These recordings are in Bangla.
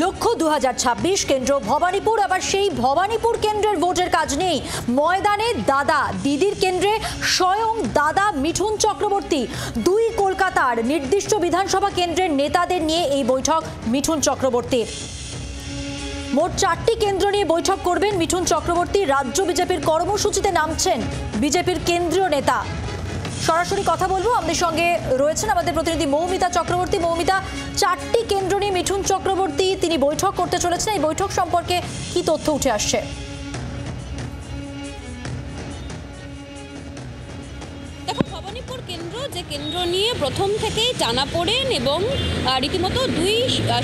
লক্ষ্য 2026 কেন্দ্র ভবানীপুর। আবার সেই ভবানীপুর কেন্দ্রের ভোটের কাজ নেই, ময়দানে দাদা দিদির কেন্দ্রে স্বয়ং দাদা মিঠুন চক্রবর্তী। দুই কলকাতার নির্দিষ্ট বিধানসভা কেন্দ্রের নেতাদের নিয়ে এই বৈঠক মিঠুন চক্রবর্তীর। মোট 4টি কেন্দ্র নিয়ে বৈঠক করবেন মিঠুন চক্রবর্তী। রাজ্য বিজেপির কর্মসূচিতে নামছেন বিজেপির কেন্দ্রীয় নেতা। সরাসরি কথা বলবো, আমাদের সঙ্গে রয়েছেন আমাদের প্রতিনিধি মৌমিতা চক্রবর্তী। মৌমিতা, 4টি কেন্দ্র নিয়ে মিঠুন চক্রবর্তী তিনি বৈঠক করতে চলেছেন, এই বৈঠক সম্পর্কে কি তথ্য উঠে আসছে? ভবানীপুর কেন্দ্র যে কেন্দ্র নিয়ে প্রথম থেকেই টানাপোড়েন এবং রীতিমতো দুই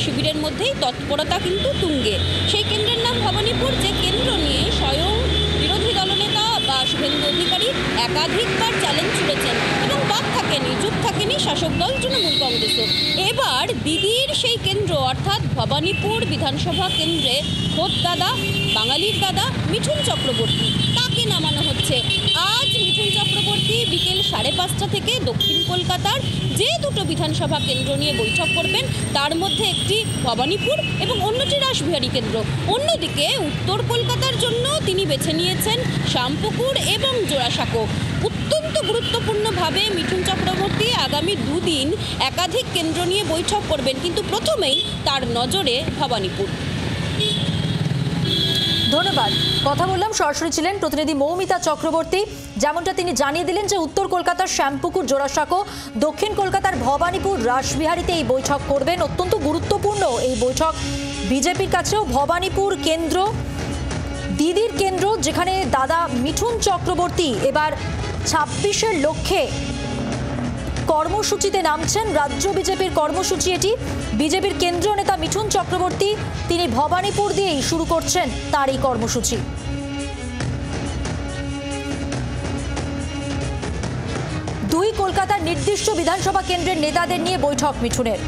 শিবিরের মধ্যেই তৎপরতা কিন্তু তুঙ্গে। সেই কেন্দ্রের নাম ভবানীপুর, যে কেন্দ্র নিয়ে স্বয়ং বিরোধী দলনেতা শুভেন্দু অধিকারী একাধিকবার চ্যালেঞ্জ ছুড়েছেন এবং বাদ থাকেনি, চুপ থাকেনি শাসক দল তৃণমূল কংগ্রেসও। এবার দিদির সেই কেন্দ্র অর্থাৎ ভবানীপুর বিধানসভা কেন্দ্রে খোদ দাদা, বাঙালির দাদা মিঠুন চক্রবর্তী, তাকে নামানো হচ্ছে। আজ মিঠুন চক্রবর্তী বিকেল 5:30 থেকে দক্ষিণ কলকাতার যে দুটো বিধানসভা কেন্দ্র নিয়ে বৈঠক করবেন তার মধ্যে একটি ভবানীপুর এবং অন্যটি রাসবিহারী কেন্দ্র। অন্যদিকে উত্তর কলকাতার জন্য তিনি বেছে নিয়েছেন শ্যামপুকুর এবং জোড়াসাঁকো। অত্যন্ত গুরুত্বপূর্ণভাবে মিঠুন চক্রবর্তী আগামী দুদিন একাধিক কেন্দ্র নিয়ে বৈঠক করবেন, কিন্তু প্রথমেই তার নজরে ভবানীপুর। ধন্যবাদ। কথা বললাম, সরাসরি ছিলেন প্রতিনিধি মৌমিতা চক্রবর্তী। যেমনটা তিনি জানিয়ে দিলেন যে উত্তর কলকাতার শ্যামপুকুর জোড়াসাঁকো, দক্ষিণ কলকাতার ভবানীপুর রাসবিহারীতে এই বৈঠক করবেন। অত্যন্ত গুরুত্বপূর্ণ এই বৈঠক বিজেপির কাছেও। ভবানীপুর কেন্দ্র দিদির কেন্দ্র, যেখানে দাদা মিঠুন চক্রবর্তী এবার 26-এর লক্ষ্যে কর্মসূচিতে নামছেন। রাজ্য বিজেপির কর্মসূচি এটি। বিজেপির কেন্দ্রীয় নেতা মিঠুন চক্রবর্তী তিনি ভবানীপুর দিয়েই শুরু করছেন তার এই কর্মসূচি। দুই কলকাতার নির্দিষ্ট বিধানসভা কেন্দ্রের নেতাদের নিয়ে বৈঠক মিঠুনের।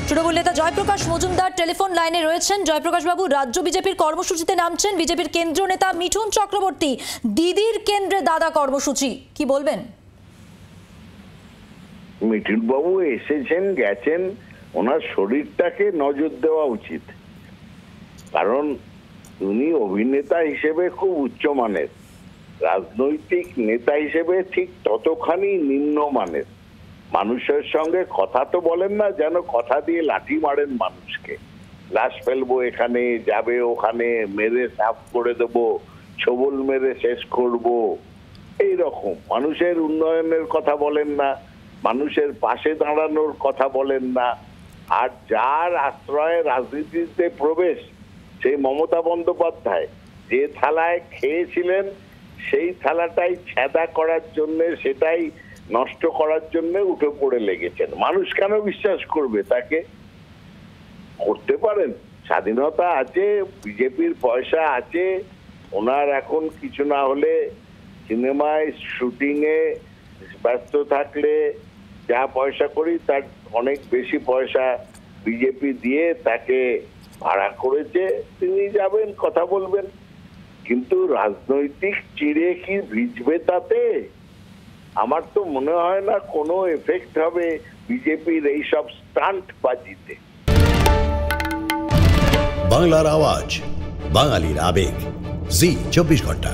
তৃণমূল নেতা জয়প্রকাশ মজুমদার টেলিফোন লাইনে রয়েছেন। জয়প্রকাশ বাবু, রাজ্য বিজেপির কর্মসূচিতে নামছেন বিজেপির কেন্দ্রীয় নেতা মিঠুন চক্রবর্তী, দিদির কেন্দ্রে দাদা কর্মসূচি, কি বলবেন? মিঠুন বাবু এসেছেন গেছেন, ওনার শরীরটাকে নজর দেওয়া উচিত, কারণ উনি অভিনেতা হিসেবে খুব উচ্চমানের, রাজনৈতিক নেতা হিসেবে ঠিক ততখানি নিম্নমানের। মানুষের সঙ্গে কথা তো বলেন না, যেন কথা দিয়ে লাঠি মারেন মানুষকে। লাশ ফেলবো এখানে, যাবে ওখানে, মেরে সাফ করে দেবো, ছবল মেরে শেষ করব, এইরকম। মানুষের উন্নয়নের কথা বলেন না, মানুষের পাশে দাঁড়ানোর কথা বলেন না। আর যার আশ্রয়ে রাজনীতিতে প্রবেশ, সেই মমতা বন্দ্যোপাধ্যায় যে থালায় খেয়েছিলেন সেই থালাটাই ছেদা করার জন্য, সেটাই নষ্ট করার জন্য উঠে পড়ে লেগেছেন। মানুষ কেন বিশ্বাস করবে তাকে? করতে পারেন, স্বাধীনতা আছে, বিজেপির পয়সা আছে। ওনার এখন কিছু না হলে সিনেমায় শুটিং এ ব্যস্ত থাকলে যা পয়সা করি তার অনেক বেশি পয়সা বিজেপি দিয়ে তাকে ভাড়া করেছে। তিনি যাবেন, কথা বলবেন, কিন্তু রাজনৈতিক চিড়ে কি ভিজবে তাতে? আমার তো মনে হয় না কোনো এফেক্ট হবে বিজেপির এইসব স্টান্ট বাজিতে। বাংলার আওয়াজ, বাঙালির আবেগ, জি 24 ঘন্টা।